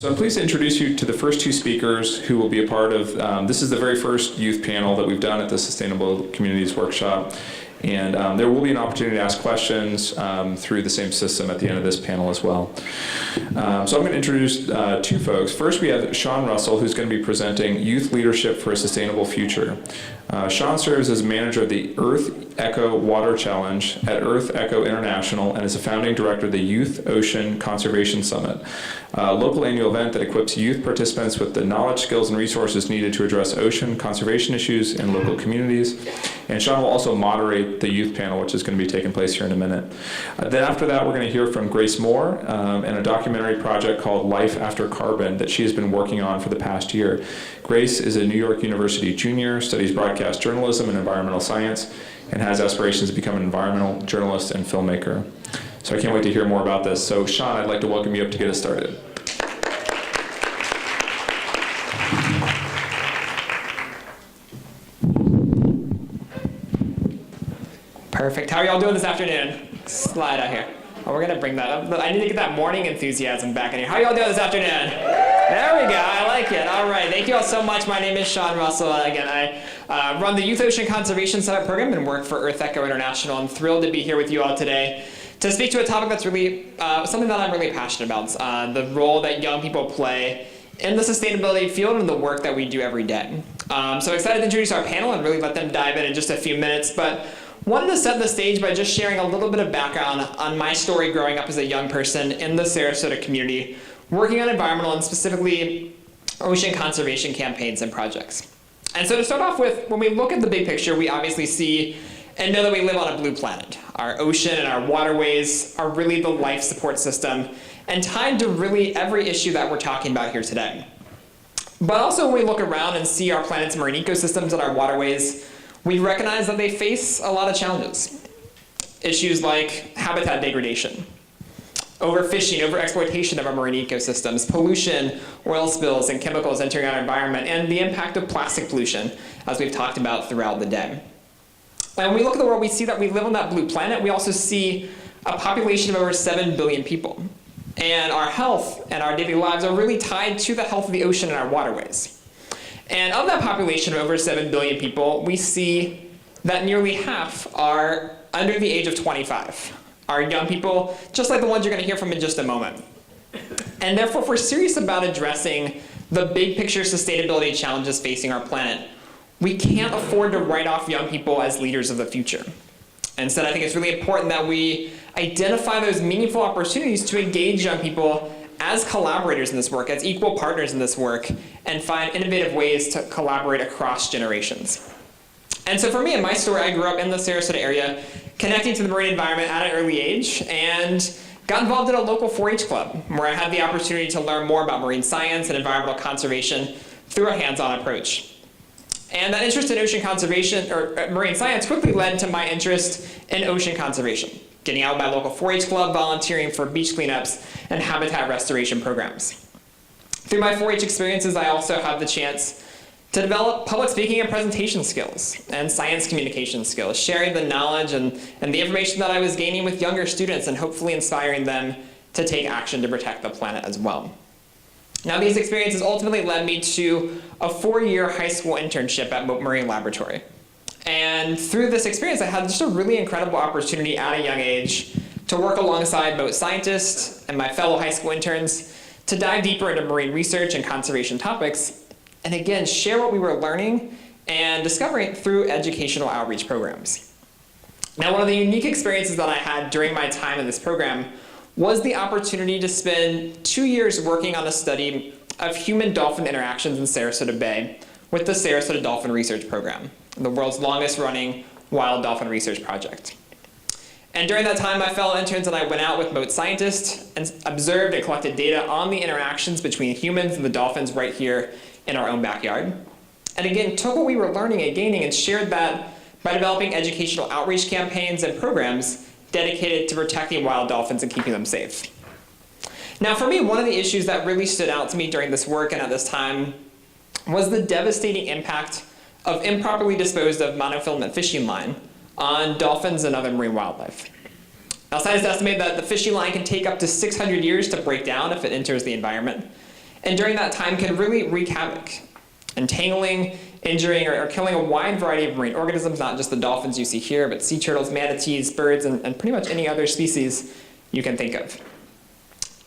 So I'm pleased to introduce you to the first two speakers who will be a part of, this is the very first youth panel that we've done at the Sustainable Communities Workshop. And there will be an opportunity to ask questions through the same system at the end of this panel as well. So I'm going to introduce two folks. First, we have Sean Russell, who's going to be presenting Youth Leadership for a Sustainable Future. Sean serves as manager of the Earth Echo Water Challenge at Earth Echo International and is a founding director of the Youth Ocean Conservation Summit, a local annual event that equips youth participants with the knowledge, skills, and resources needed to address ocean conservation issues in local communities. And Sean will also moderate the youth panel, which is going to be taking place here in a minute. Then after that, we're going to hear from Grace Moore and a documentary project called Life After Carbon that she has been working on for the past year. Grace is a New York University junior, studies broadcast journalism and environmental science, and has aspirations to become an environmental journalist and filmmaker. So I can't wait to hear more about this. So Sean, I'd like to welcome you up to get us started. Perfect. How are y'all doing this afternoon? Slide out here. Oh, we're going to bring that up. I need to get that morning enthusiasm back in here. How are y'all doing this afternoon? There we go. I like it. All right. Thank you all so much. My name is Sean Russell. Again, I run the Youth Ocean Conservation Summit program and work for Earth Echo International. I'm thrilled to be here with you all today to speak to a topic that's really something that I'm really passionate about, the role that young people play in the sustainability field and the work that we do every day. So excited to introduce our panel and really let them dive in just a few minutes. But wanted to set the stage by just sharing a little bit of background on my story growing up as a young person in the Sarasota community, working on environmental and specifically ocean conservation campaigns and projects. And so to start off with, when we look at the big picture, we obviously see and know that we live on a blue planet. Our ocean and our waterways are really the life support system and tied to really every issue that we're talking about here today. But also when we look around and see our planet's marine ecosystems and our waterways, we recognize that they face a lot of challenges. Issues like habitat degradation, overfishing, overexploitation of our marine ecosystems, pollution, oil spills, and chemicals entering our environment, and the impact of plastic pollution, as we've talked about throughout the day. And when we look at the world, we see that we live on that blue planet. We also see a population of over 7 billion people. And our health and our daily lives are really tied to the health of the ocean and our waterways. And of that population of over 7 billion people, we see that nearly half are under the age of 25. Are young people, just like the ones you're going to hear from in just a moment. And therefore, if we're serious about addressing the big picture sustainability challenges facing our planet, we can't afford to write off young people as leaders of the future. Instead, I think it's really important that we identify those meaningful opportunities to engage young people as collaborators in this work, as equal partners in this work, and find innovative ways to collaborate across generations. And so for me, in my story, I grew up in the Sarasota area, connecting to the marine environment at an early age, and got involved in a local 4-H club, where I had the opportunity to learn more about marine science and environmental conservation through a hands-on approach. And that interest in ocean conservation, or marine science, quickly led to my interest in ocean conservation, getting out by local 4-H club, volunteering for beach cleanups, and habitat restoration programs. Through my 4-H experiences, I also had the chance to develop public speaking and presentation skills and science communication skills, sharing the knowledge and the information that I was gaining with younger students and hopefully inspiring them to take action to protect the planet as well. Now, these experiences ultimately led me to a 4-year high school internship at Mote Marine Laboratory. And through this experience, I had just a really incredible opportunity at a young age to work alongside boat scientists and my fellow high school interns to dive deeper into marine research and conservation topics, and again, share what we were learning and discovering through educational outreach programs. Now, one of the unique experiences that I had during my time in this program was the opportunity to spend 2 years working on a study of human-dolphin interactions in Sarasota Bay with the Sarasota Dolphin Research Program, the world's longest-running wild dolphin research project. And during that time, my fellow interns and I went out with boat scientists and observed and collected data on the interactions between humans and the dolphins right here in our own backyard. And again, took what we were learning and gaining and shared that by developing educational outreach campaigns and programs dedicated to protecting wild dolphins and keeping them safe. Now, for me, one of the issues that really stood out to me during this work and at this time was the devastating impact of improperly disposed of monofilament fishing line on dolphins and other marine wildlife. Now, scientists estimate that the fishing line can take up to 600 years to break down if it enters the environment. and during that time can really wreak havoc, entangling, injuring, or killing a wide variety of marine organisms, not just the dolphins you see here, but sea turtles, manatees, birds, and pretty much any other species you can think of.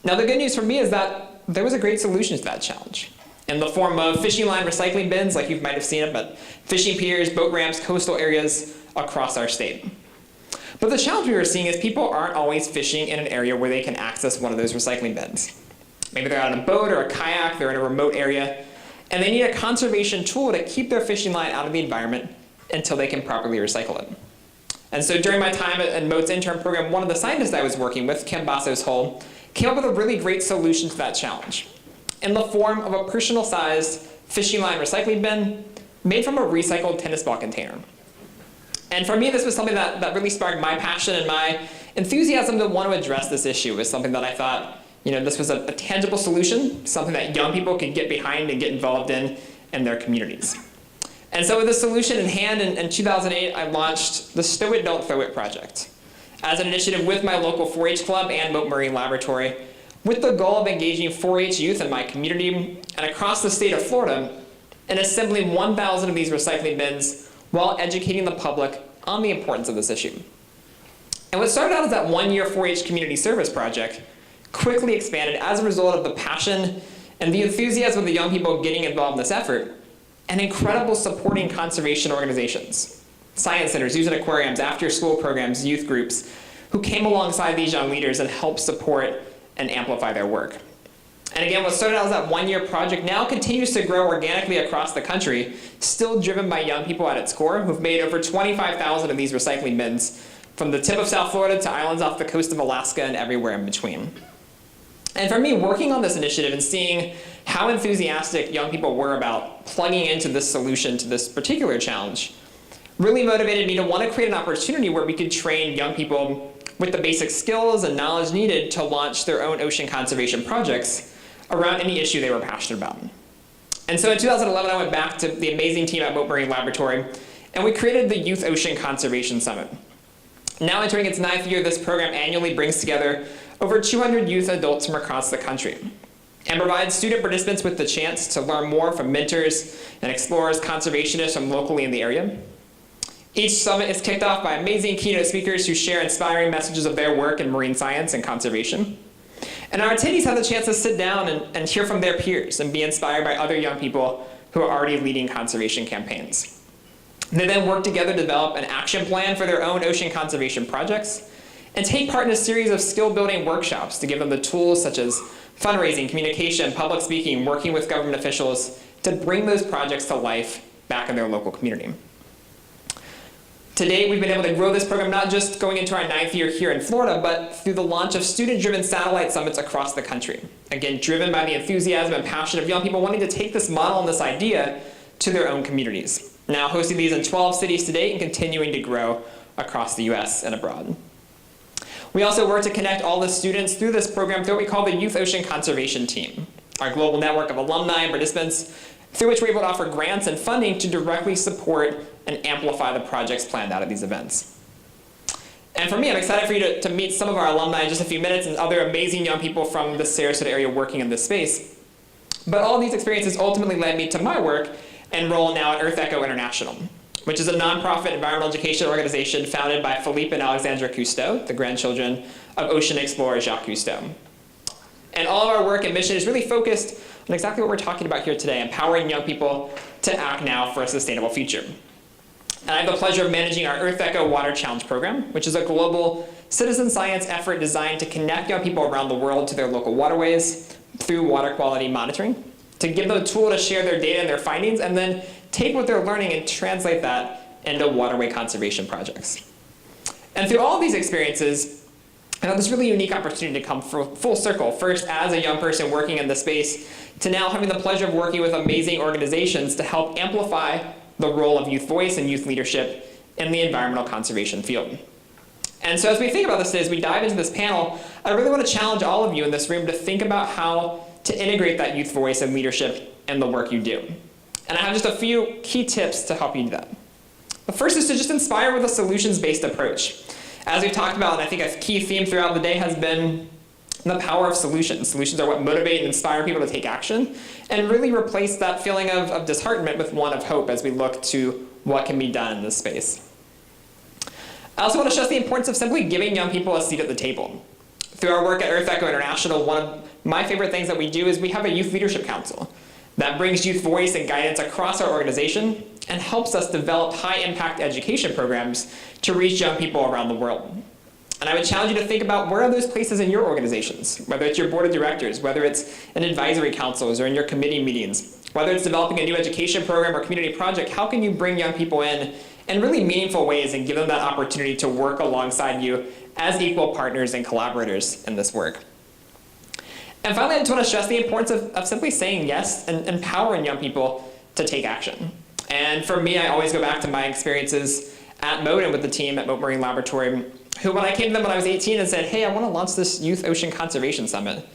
Now, the good news for me is that there was a great solution to that challenge in the form of fishing line recycling bins, like you might have seen them at fishing piers, boat ramps, coastal areas across our state. But the challenge we were seeing is people aren't always fishing in an area where they can access one of those recycling bins. Maybe they're out on a boat or a kayak, they're in a remote area, and they need a conservation tool to keep their fishing line out of the environment until they can properly recycle it. And so during my time at MOAT's intern program, one of the scientists I was working with, Kim Bassos-Hull, came up with a really great solution to that challenge in the form of a personal-sized fishing line recycling bin made from a recycled tennis ball container. And for me, this was something that really sparked my passion and my enthusiasm to want to address this issue. It was something that I thought, this was a tangible solution, something that young people could get behind and get involved in their communities. And so with this solution in hand, in 2008, I launched the Stow It, Don't Throw It project as an initiative with my local 4-H club and Moat Marine Laboratory, with the goal of engaging 4-H youth in my community and across the state of Florida in assembling 1,000 of these recycling bins while educating the public on the importance of this issue. And what started out as that one-year 4-H community service project quickly expanded as a result of the passion and the enthusiasm of the young people getting involved in this effort, and incredible supporting conservation organizations, science centers, zoos and aquariums, after-school programs, youth groups, who came alongside these young leaders and helped support and amplify their work. And again, what started out as that one-year project now continues to grow organically across the country, still driven by young people at its core, who've made over 25,000 of these recycling bins from the tip of South Florida to islands off the coast of Alaska and everywhere in between. And for me, working on this initiative and seeing how enthusiastic young people were about plugging into this solution to this particular challenge really motivated me to want to create an opportunity where we could train young people with the basic skills and knowledge needed to launch their own ocean conservation projects around any issue they were passionate about. And so in 2011, I went back to the amazing team at Moat Marine Laboratory, and we created the Youth Ocean Conservation Summit. Now entering its 9th year, this program annually brings together over 200 youth adults from across the country and provides student participants with the chance to learn more from mentors and explorers, conservationists from locally in the area. Each summit is kicked off by amazing keynote speakers who share inspiring messages of their work in marine science and conservation. And our attendees have the chance to sit down and hear from their peers and be inspired by other young people who are already leading conservation campaigns. They then work together to develop an action plan for their own ocean conservation projects and take part in a series of skill-building workshops to give them the tools such as fundraising, communication, public speaking, working with government officials to bring those projects to life back in their local community. To date, we've been able to grow this program not just going into our 9th year here in Florida, but through the launch of student-driven satellite summits across the country. Again, driven by the enthusiasm and passion of young people wanting to take this model and this idea to their own communities. Now hosting these in 12 cities to date and continuing to grow across the US and abroad. We also work to connect all the students through this program through what we call the Youth Ocean Conservation Team, our global network of alumni and participants through which we're able to offer grants and funding to directly support and amplify the projects planned out at these events. And for me, I'm excited for you to meet some of our alumni in just a few minutes and other amazing young people from the Sarasota area working in this space. But all of these experiences ultimately led me to my work and role now at Earth Echo International, which is a nonprofit environmental education organization founded by Philippe and Alexandra Cousteau, the grandchildren of ocean explorer Jacques Cousteau. And all of our work and mission is really focused on exactly what we're talking about here today, empowering young people to act now for a sustainable future. And I have the pleasure of managing our Earth Echo Water Challenge program, which is a global citizen science effort designed to connect young people around the world to their local waterways through water quality monitoring, to give them a tool to share their data and their findings, and then take what they're learning and translate that into waterway conservation projects. And through all of these experiences, I had this really unique opportunity to come full circle, first as a young person working in the space, to now having the pleasure of working with amazing organizations to help amplify the role of youth voice and youth leadership in the environmental conservation field. And so as we think about this today, as we dive into this panel, I really want to challenge all of you in this room to think about how to integrate that youth voice and leadership in the work you do. And I have just a few key tips to help you do that. The first is to just inspire with a solutions-based approach. As we've talked about, and I think a key theme throughout the day has been and the power of solutions. Solutions are what motivate and inspire people to take action, and really replace that feeling of disheartenment with one of hope as we look to what can be done in this space. I also want to stress the importance of simply giving young people a seat at the table. Through our work at Earth Echo International, one of my favorite things that we do is we have a youth leadership council that brings youth voice and guidance across our organization and helps us develop high-impact education programs to reach young people around the world. And I would challenge you to think about where are those places in your organizations, whether it's your board of directors, whether it's in advisory councils or in your committee meetings, whether it's developing a new education program or community project, how can you bring young people in really meaningful ways and give them that opportunity to work alongside you as equal partners and collaborators in this work. And finally, I just want to stress the importance of simply saying yes and empowering young people to take action. And for me, I always go back to my experiences at Moat and with the team at Moat Marine Laboratory, who when I came to them when I was 18 and said, hey, I want to launch this Youth Ocean Conservation Summit,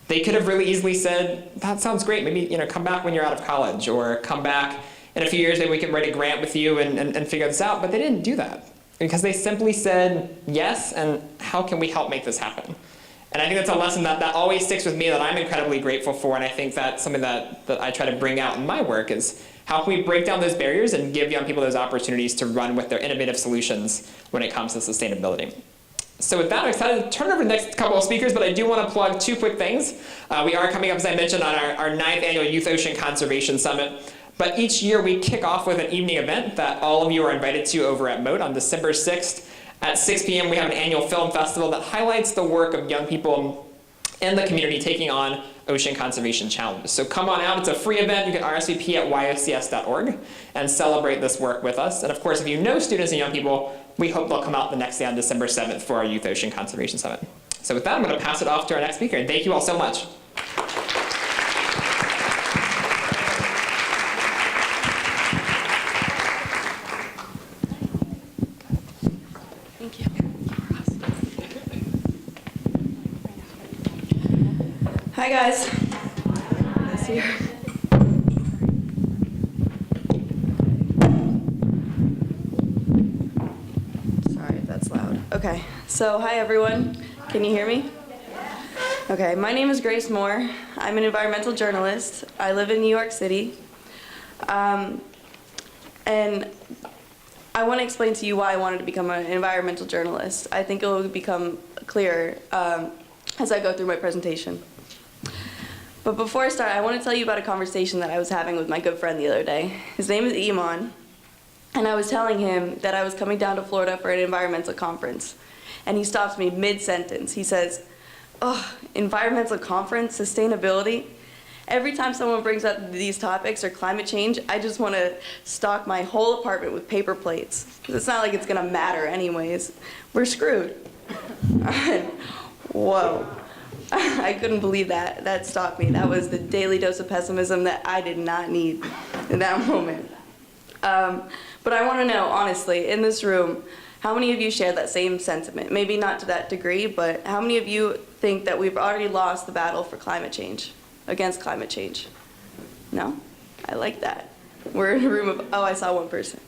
they could have really easily said, that sounds great, maybe come back when you're out of college, or come back in a few years, maybe we can write a grant with you and figure this out. But they didn't do that because they simply said yes, and how can we help make this happen? And I think that's a lesson that always sticks with me that I'm incredibly grateful for, and I think that's something that I try to bring out in my work is how can we break down those barriers and give young people those opportunities to run with their innovative solutions when it comes to sustainability. So with that, I'm excited to turn it over to the next couple of speakers, but I do want to plug two quick things. We are coming up, as I mentioned, on our 9th annual Youth Ocean Conservation Summit. But each year we kick off with an evening event that all of you are invited to over at Moat on December 6th. At 6 p.m. we have an annual film festival that highlights the work of young people in the community taking on ocean conservation challenges. So come on out, it's a free event. You can RSVP at yocs.org and celebrate this work with us. And of course, if you know students and young people, we hope they'll come out the next day on December 7th for our Youth Ocean Conservation Summit. So with that, I'm going to pass it off to our next speaker. And thank you all so much. Hi guys. This here. Sorry if that's loud. Okay, so hi everyone. Can you hear me? Okay, my name is Grace Moore. I'm an environmental journalist. I live in New York City. And I want to explain to you why I wanted to become an environmental journalist. I think it will become clearer as I go through my presentation. But before I start, I want to tell you about a conversation that I was having with my good friend the other day. His name is Iman, and I was telling him that I was coming down to Florida for an environmental conference. And he stops me mid-sentence. He says, "Oh, environmental conference, sustainability. Every time someone brings up these topics or climate change, I just want to stock my whole apartment with paper plates. It's not like it's going to matter anyways. We're screwed." Whoa. I couldn't believe that. That stopped me. That was the daily dose of pessimism that I did not need in that moment. But I want to know, honestly, in this room, how many of you share that same sentiment? Maybe not to that degree, but how many of you think that we've already lost the battle for climate change, against climate change? No? I like that. We're in a room of, oh, I saw one person.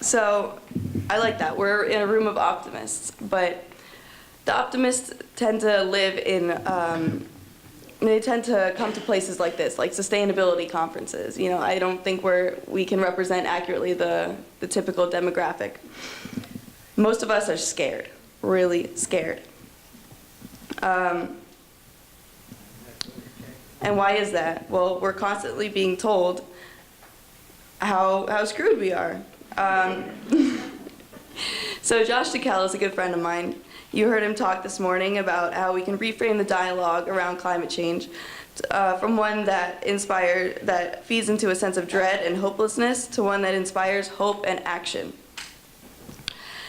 So I like that. We're in a room of optimists, but the optimists tend to live in, they tend to come to places like this, like sustainability conferences. You know, I don't think we can represent accurately the typical demographic. Most of us are scared, really scared. And why is that? Well, we're constantly being told how screwed we are. So Josh DeKell is a good friend of mine. You heard him talk this morning about how we can reframe the dialogue around climate change from one that feeds into a sense of dread and hopelessness to one that inspires hope and action.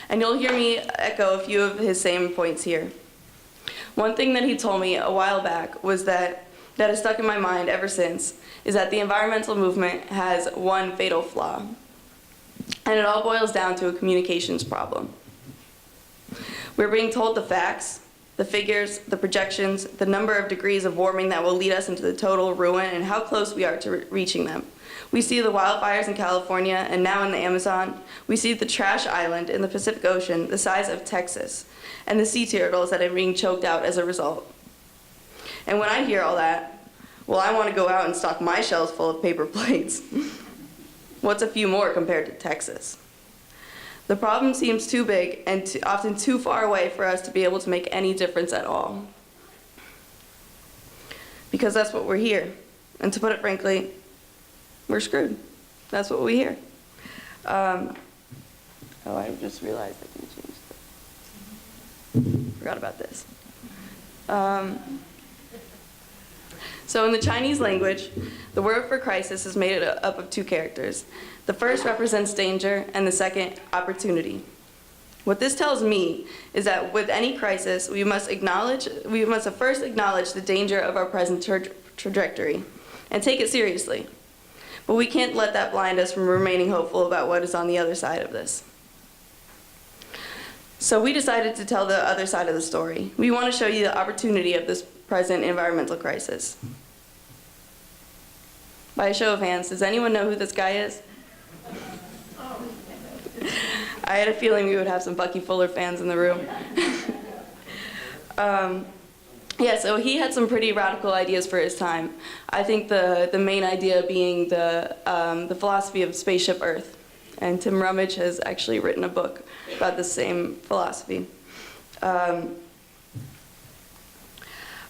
And you'll hear me echo a few of his same points here. One thing that he told me a while back was that has stuck in my mind ever since, is that the environmental movement has one fatal flaw. And it all boils down to a communications problem. We're being told the facts, the figures, the projections, the number of degrees of warming that will lead us into the total ruin, and how close we are to reaching them. We see the wildfires in California and now in the Amazon. We see the trash island in the Pacific Ocean the size of Texas, and the sea turtles that are being choked out as a result. And when I hear all that, well, I want to go out and stock my shelves full of paper plates. What's a few more compared to Texas? The problem seems too big and often too far away for us to be able to make any difference at all. Because that's what we're here. And to put it frankly, we're screwed. That's what we hear. Oh, I just realized I can change that. Forgot about this. So in the Chinese language, the word for crisis is made up of two characters. The first represents danger, and the second, opportunity. What this tells me is that with any crisis, we must first acknowledge the danger of our present trajectory and take it seriously. But we can't let that blind us from remaining hopeful about what is on the other side of this. So we decided to tell the other side of the story. We want to show you the opportunity of this present environmental crisis. By a show of hands, does anyone know who this guy is? I had a feeling we would have some Bucky Fuller fans in the room. Yeah, so he had some pretty radical ideas for his time. I think the main idea being the philosophy of Spaceship Earth. And Tim Rummage has actually written a book about the same philosophy.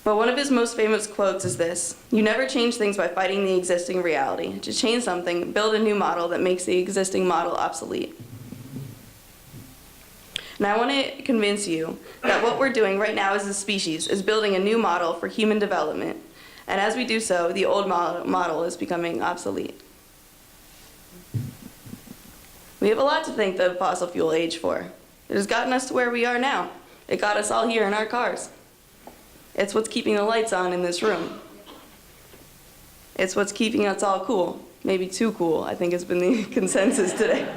But one of his most famous quotes is this: "You never change things by fighting the existing reality. To change something, build a new model that makes the existing model obsolete." And I want to convince you that what we're doing right now as a species is building a new model for human development. And as we do so, the old model is becoming obsolete. We have a lot to thank the fossil fuel age for. It has gotten us to where we are now. It got us all here in our cars. It's what's keeping the lights on in this room. It's what's keeping us all cool. Maybe too cool, I think has been the consensus today.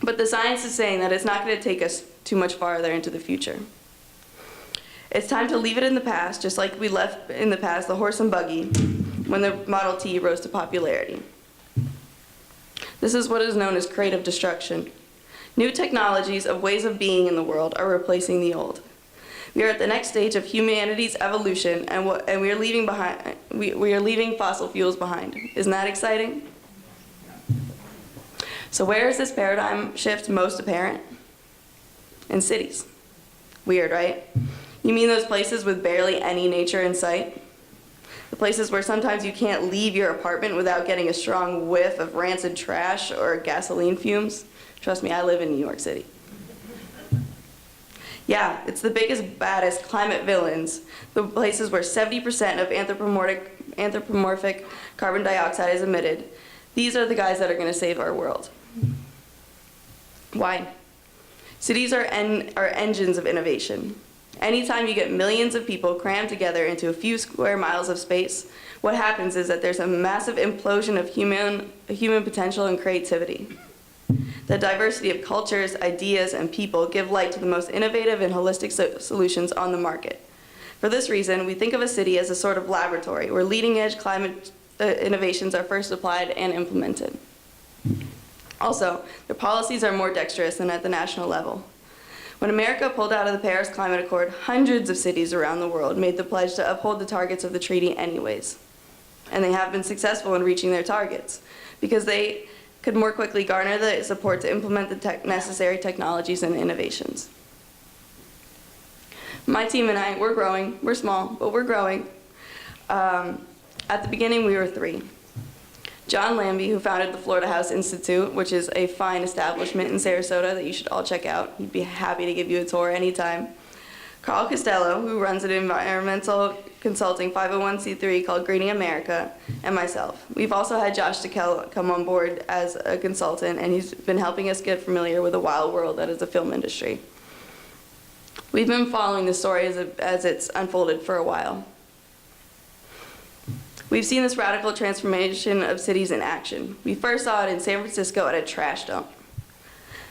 But the science is saying that it's not going to take us too much farther into the future. It's time to leave it in the past, just like we left in the past the horse and buggy when the Model T rose to popularity. This is what is known as creative destruction. New technologies of ways of being in the world are replacing the old. We are at the next stage of humanity's evolution, and we are leaving behind. We are leaving fossil fuels behind. Isn't that exciting? So where is this paradigm shift most apparent? In cities. Weird, right? You mean those places with barely any nature in sight? The places where sometimes you can't leave your apartment without getting a strong whiff of rancid trash or gasoline fumes? Trust me, I live in New York City. Yeah, it's the biggest, baddest climate villains, the places where 70% of anthropomorphic carbon dioxide is emitted. These are the guys that are going to save our world. Why? Cities are engines of innovation. Anytime you get millions of people crammed together into a few square miles of space, what happens is that there's a massive implosion of human potential and creativity. The diversity of cultures, ideas, and people give light to the most innovative and holistic solutions on the market. For this reason, we think of a city as a sort of laboratory where leading-edge climate innovations are first applied and implemented. Also, their policies are more dexterous than at the national level. When America pulled out of the Paris Climate Accord, hundreds of cities around the world made the pledge to uphold the targets of the treaty anyways. And they have been successful in reaching their targets because they could more quickly garner the support to implement the necessary technologies and innovations. My team and I, we're growing. We're small, but we're growing. At the beginning, we were 3. John Lambie, who founded the Florida House Institute, which is a fine establishment in Sarasota that you should all check out. He'd be happy to give you a tour anytime. Carl Costello, who runs an environmental consulting 501c3 called Greening America, and myself. We've also had Josh DeKell come on board as a consultant, and he's been helping us get familiar with the wild world that is the film industry. We've been following the story as it's unfolded for a while. We've seen this radical transformation of cities in action. We first saw it in San Francisco at a trash dump.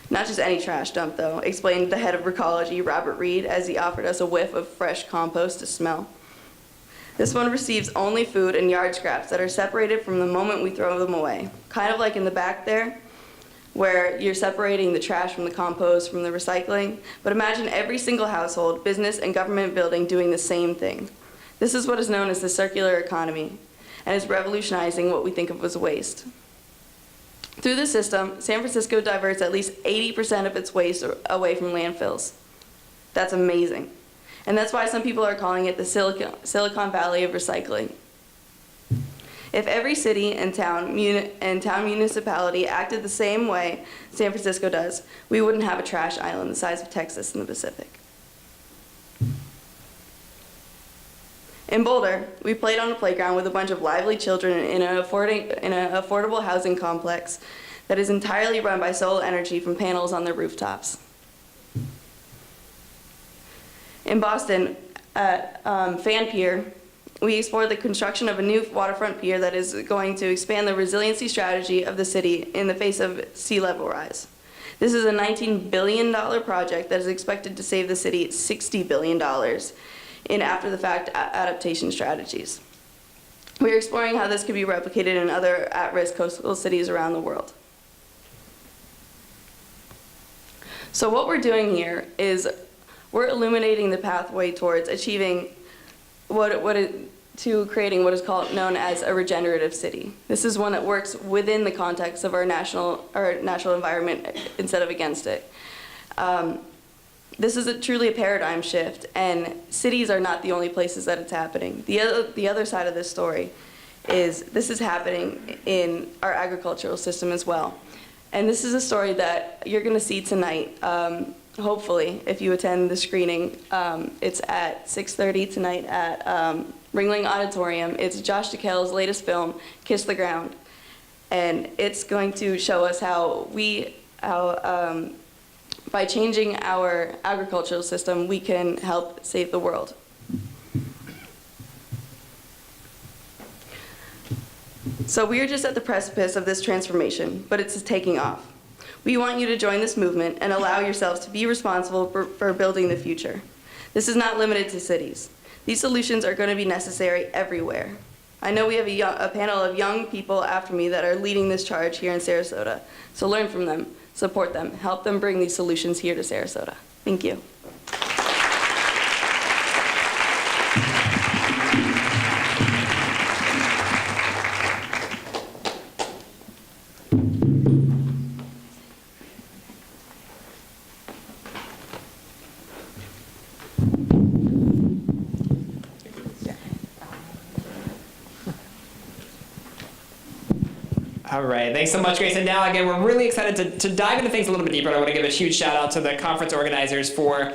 Not just any trash dump, though, explained the head of Recology, Robert Reed, as he offered us a whiff of fresh compost to smell. This one receives only food and yard scraps that are separated from the moment we throw them away. Kind of like in the back there, where you're separating the trash from the compost from the recycling. But imagine every single household, business, and government building doing the same thing. This is what is known as the circular economy, and is revolutionizing what we think of as waste. Through this system, San Francisco diverts at least 80% of its waste away from landfills. That's amazing. And that's why some people are calling it the Silicon Valley of recycling. If every city and town municipality acted the same way San Francisco does, we wouldn't have a trash island the size of Texas in the Pacific. In Boulder, we played on a playground with a bunch of lively children in an affordable housing complex that is entirely run by solar energy from panels on their rooftops. In Boston, at Fan Pier, we explored the construction of a new waterfront pier that is going to expand the resiliency strategy of the city in the face of sea level rise. This is a $19 billion project that is expected to save the city $60 billion in after-the-fact adaptation strategies. We're exploring how this could be replicated in other at-risk coastal cities around the world. So what we're doing here is we're illuminating the pathway towards achieving creating what is known as a regenerative city. This is one that works within the context of our natural environment instead of against it. This is truly a paradigm shift, and cities are not the only places that it's happening. The other side of this story is this is happening in our agricultural system as well. And this is a story that you're going to see tonight, hopefully, if you attend the screening. It's at 6:30 tonight at Ringling Auditorium. It's Josh DeKell's latest film, Kiss the Ground. And it's going to show us how by changing our agricultural system, we can help save the world. So we are just at the precipice of this transformation, but it's taking off. We want you to join this movement and allow yourselves to be responsible for building the future. This is not limited to cities. These solutions are going to be necessary everywhere. I know we have a panel of young people after me that are leading this charge here in Sarasota. So learn from them, support them, help them bring these solutions here to Sarasota. Thank you. All right, thanks so much, Grace. And now, again, we're really excited to dive into things a little bit deeper. I want to give a huge shout out to the conference organizers for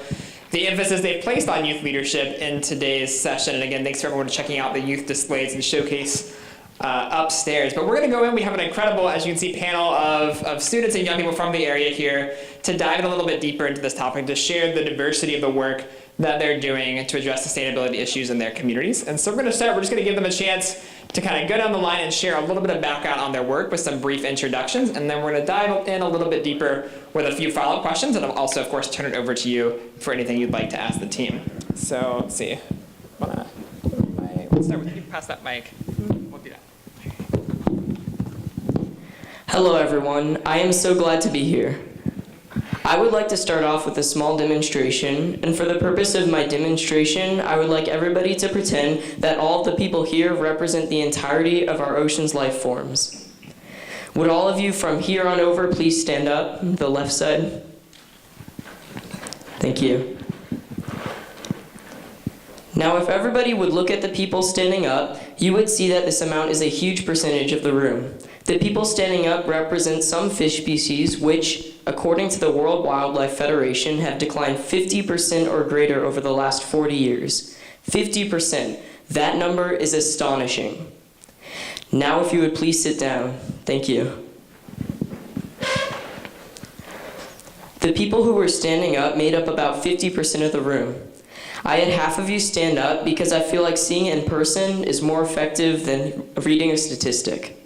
the emphasis they've placed on youth leadership in today's session. And again, thanks for everyone checking out the youth displays and showcase upstairs. But we're going to go in. We have an incredible, as you can see, panel of students and young people from the area here to dive in a little bit deeper into this topic, to share the diversity of the work that they're doing to address sustainability issues in their communities. And so we're going to start. We're just going to give them a chance to kind of go down the line and share a little bit of background on their work with some brief introductions. And then we're going to dive in a little bit deeper with a few follow-up questions. And I'll also, of course, turn it over to you for anything you'd like to ask the team. So let's see. Let's start with you. Pass that mic. We'll do that. Hello, everyone. I am so glad to be here. I would like to start off with a small demonstration, and for the purpose of my demonstration, I would like everybody to pretend that all of the people here represent the entirety of our ocean's life forms. Would all of you from here on over please stand up, the left side? Thank you. Now, if everybody would look at the people standing up, you would see that this amount is a huge percentage of the room. The people standing up represent some fish species which, according to the World Wildlife Federation, have declined 50% or greater over the last 40 years. 50%. That number is astonishing. Now if you would please sit down. Thank you. The people who were standing up made up about 50% of the room. I had half of you stand up because I feel like seeing it in person is more effective than reading a statistic.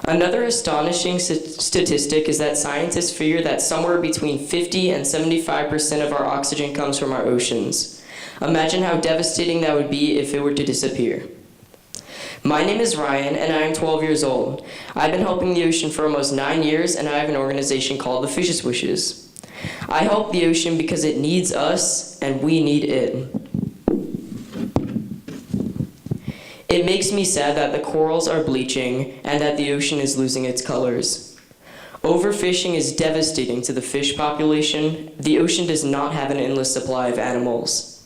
Another astonishing statistic is that scientists figure that somewhere between 50 and 75% of our oxygen comes from our oceans. Imagine how devastating that would be if it were to disappear. My name is Ryan, and I am 12 years old. I've been helping the ocean for almost 9 years, and I have an organization called the Fishes Wishes. I help the ocean because it needs us, and we need it. It makes me sad that the corals are bleaching and that the ocean is losing its colors. Overfishing is devastating to the fish population. The ocean does not have an endless supply of animals.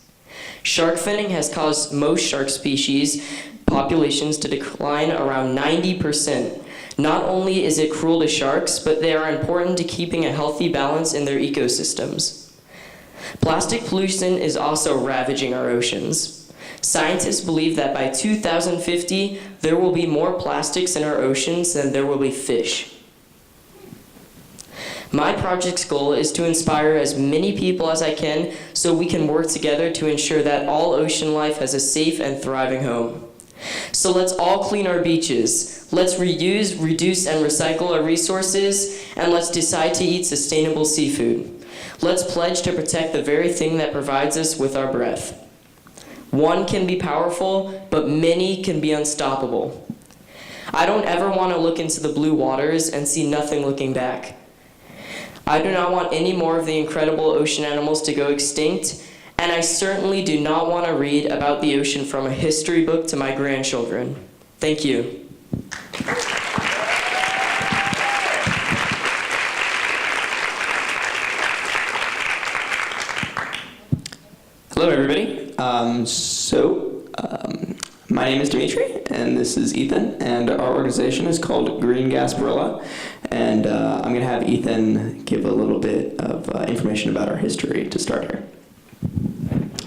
Shark finning has caused most shark species populations to decline around 90%. Not only is it cruel to sharks, but they are important to keeping a healthy balance in their ecosystems. Plastic pollution is also ravaging our oceans. Scientists believe that by 2050, there will be more plastics in our oceans than there will be fish. My project's goal is to inspire as many people as I can so we can work together to ensure that all ocean life has a safe and thriving home. So let's all clean our beaches. Let's reuse, reduce, and recycle our resources, and let's decide to eat sustainable seafood. Let's pledge to protect the very thing that provides us with our breath. One can be powerful, but many can be unstoppable. I don't ever want to look into the blue waters and see nothing looking back. I do not want any more of the incredible ocean animals to go extinct, and I certainly do not want to read about the ocean from a history book to my grandchildren. Thank you. Hello, everybody. My name is Dimitri, and this is Ethan, and our organization is called Green Gasparilla, and I'm going to have Ethan give a little bit of information about our history to start here.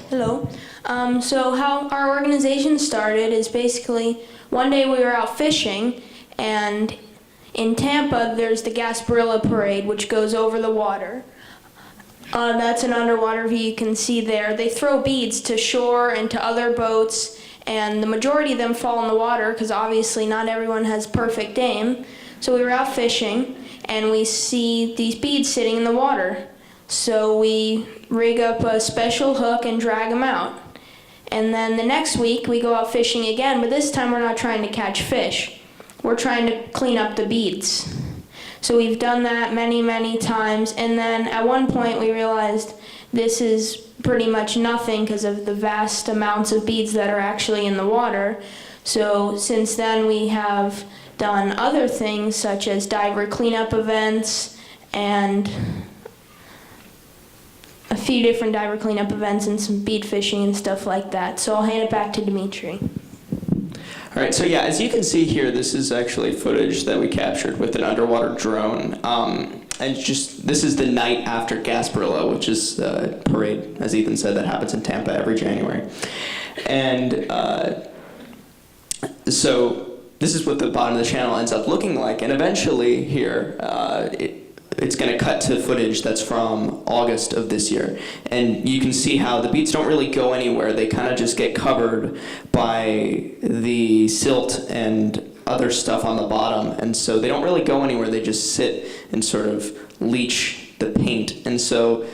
Hello. So how our organization started is basically one day we were out fishing, and in Tampa there's the Gasparilla Parade, which goes over the water. That's an underwater view you can see there. They throw beads to shore and to other boats, and the majority of them fall in the water because obviously not everyone has perfect aim. So we were out fishing, and we see these beads sitting in the water. So we rig up a special hook and drag them out. And then the next week we go out fishing again, but this time we're not trying to catch fish. We're trying to clean up the beads. So we've done that many, many times, and then at one point we realized this is pretty much nothing because of the vast amounts of beads that are actually in the water. So since then we have done other things such as diver cleanup events and a few different diver cleanup events and some bead fishing and stuff like that. So I'll hand it back to Dimitri. All right, so yeah, as you can see here, this is actually footage that we captured with an underwater drone. And this is the night after Gasparilla, which is a parade, as Ethan said, that happens in Tampa every January. And so this is what the bottom of the channel ends up looking like. And eventually here, it's going to cut to footage that's from August of this year. And you can see how the beads don't really go anywhere. They kind of just get covered by the silt and other stuff on the bottom. And so they don't really go anywhere. They just sit and sort of leach the paint. And so,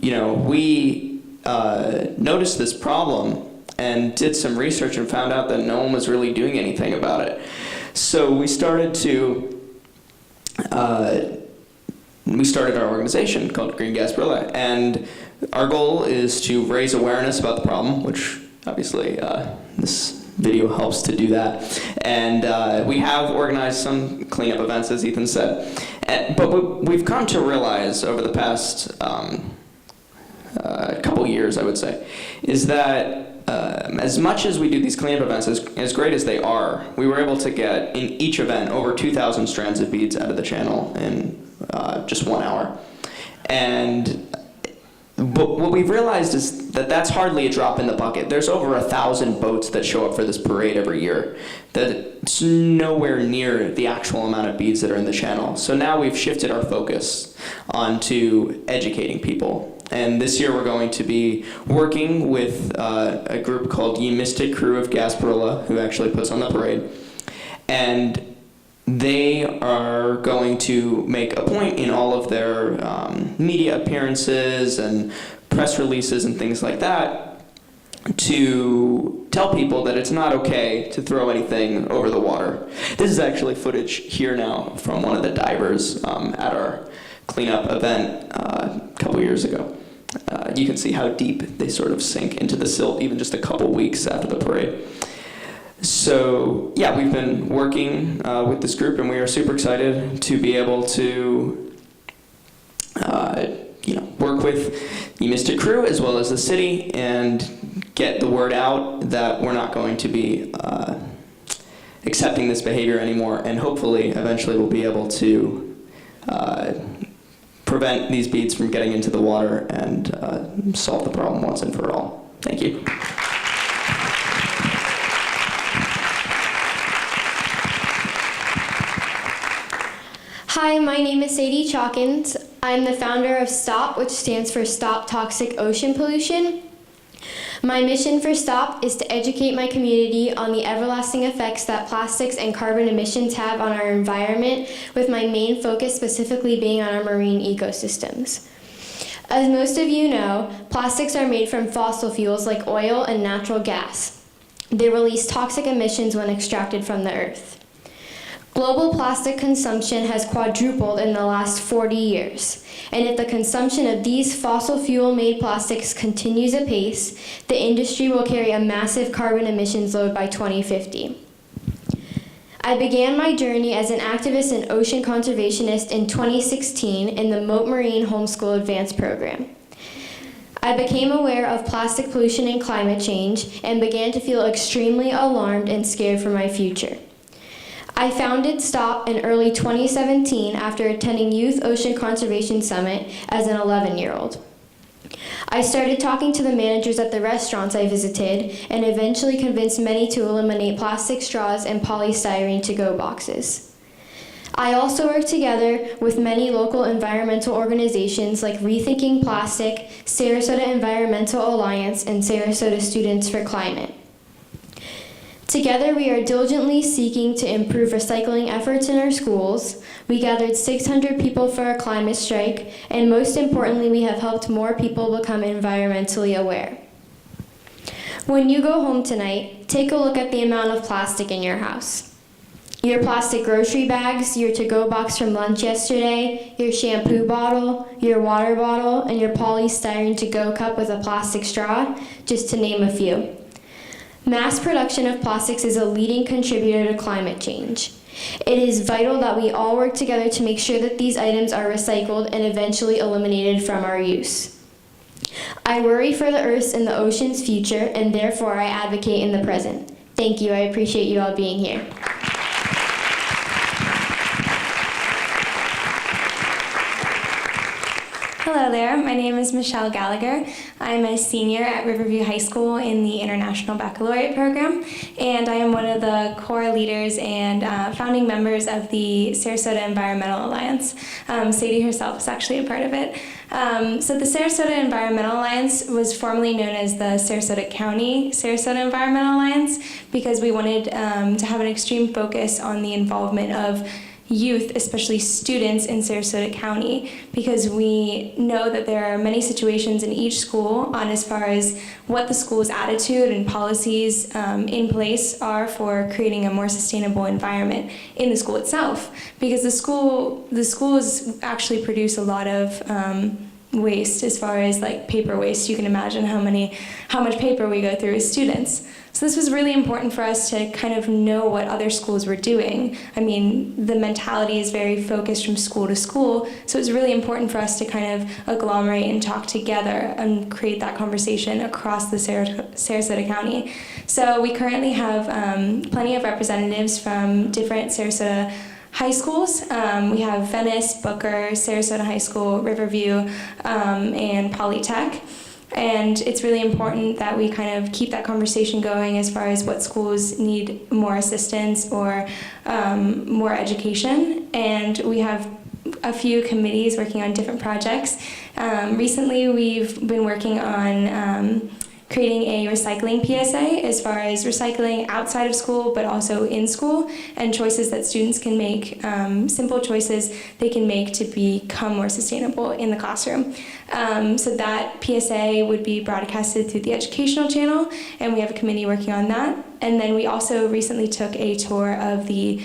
we noticed this problem and did some research and found out that no one was really doing anything about it. So we started our organization called Green Gasparilla, and our goal is to raise awareness about the problem, which obviously this video helps to do that. And we have organized some cleanup events, as Ethan said. But what we've come to realize over the past couple years, I would say, is that as much as we do these cleanup events, as great as they are, we were able to get in each event over 2,000 strands of beads out of the channel in just 1 hour. But what we've realized is that that's hardly a drop in the bucket. There's over 1,000 boats that show up for this parade every year. That's nowhere near the actual amount of beads that are in the channel. So now we've shifted our focus onto educating people. And this year we're going to be working with a group called Ye Mystic Crew of Gasparilla, who actually puts on the parade. And they are going to make a point in all of their media appearances and press releases and things like that to tell people that it's not okay to throw anything over the water. This is actually footage here now from one of the divers at our cleanup event a couple years ago. You can see how deep they sort of sink into the silt even just a couple weeks after the parade. So yeah, we've been working with this group, and we are super excited to be able to work with the Mystic crew as well as the city and get the word out that we're not going to be accepting this behavior anymore, and hopefully eventually we'll be able to prevent these beads from getting into the water and solve the problem once and for all. Thank you. Hi, my name is Sadie Hawkins. I'm the founder of STOP, which stands for Stop Toxic Ocean Pollution. My mission for STOP is to educate my community on the everlasting effects that plastics and carbon emissions have on our environment, with my main focus specifically being on our marine ecosystems. As most of you know, plastics are made from fossil fuels like oil and natural gas. They release toxic emissions when extracted from the earth. Global plastic consumption has quadrupled in the last 40 years, and if the consumption of these fossil fuel-made plastics continues apace, the industry will carry a massive carbon emissions load by 2050. I began my journey as an activist and ocean conservationist in 2016 in the Moat Marine Homeschool Advanced program. I became aware of plastic pollution and climate change and began to feel extremely alarmed and scared for my future. I founded STOP in early 2017 after attending Youth Ocean Conservation Summit as an 11-year-old. I started talking to the managers at the restaurants I visited and eventually convinced many to eliminate plastic straws and polystyrene to-go boxes. I also worked together with many local environmental organizations like Rethinking Plastic, Sarasota Environmental Alliance, and Sarasota Students for Climate. Together, we are diligently seeking to improve recycling efforts in our schools. We gathered 600 people for a climate strike, and most importantly, we have helped more people become environmentally aware. When you go home tonight, take a look at the amount of plastic in your house. Your plastic grocery bags, your to-go box from lunch yesterday, your shampoo bottle, your water bottle, and your polystyrene to-go cup with a plastic straw, just to name a few. Mass production of plastics is a leading contributor to climate change. It is vital that we all work together to make sure that these items are recycled and eventually eliminated from our use. I worry for the Earth's and the ocean's future, and therefore I advocate in the present. Thank you. I appreciate you all being here. Hello there, my name is Michelle Gallagher. I'm a senior at Riverview High School in the International Baccalaureate program, and I am one of the core leaders and founding members of the Sarasota Environmental Alliance. Sadie herself is actually a part of it. So the Sarasota Environmental Alliance was formerly known as the Sarasota County Sarasota Environmental Alliance because we wanted to have an extreme focus on the involvement of youth, especially students in Sarasota County, because we know that there are many situations in each school on as far as what the school's attitude and policies in place are for creating a more sustainable environment in the school itself. Because the schools actually produce a lot of waste as far as like paper waste. You can imagine how much paper we go through as students. So this was really important for us to kind of know what other schools were doing. I mean, the mentality is very focused from school to school, so it's really important for us to kind of agglomerate and talk together and create that conversation across the Sarasota County. So we currently have plenty of representatives from different Sarasota high schools. We have Venice, Booker, Sarasota High School, Riverview, and Polytech. And it's really important that we kind of keep that conversation going as far as what schools need more assistance or more education. And we have a few committees working on different projects. Recently, we've been working on creating a recycling PSA as far as recycling outside of school but also in school, and choices that students can make, simple choices they can make to become more sustainable in the classroom. So that PSA would be broadcasted through the educational channel, and we have a committee working on that. And then we also recently took a tour of the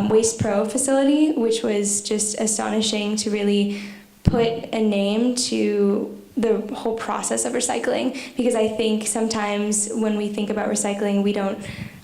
Waste Pro facility, which was just astonishing to really put a name to the whole process of recycling, because I think sometimes when we think about recycling, we don't